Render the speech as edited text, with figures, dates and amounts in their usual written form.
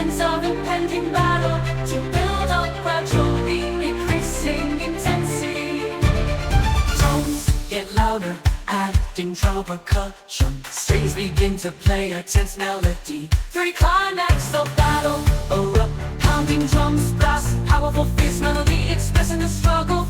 sense of impending battle to build up gradually increasing intensity. Tones get louder, adding treble percussion. Strings begin to play a tense melody. Three climax of battle erupt. Pounding drums blast, powerful fierce melody expressing the struggle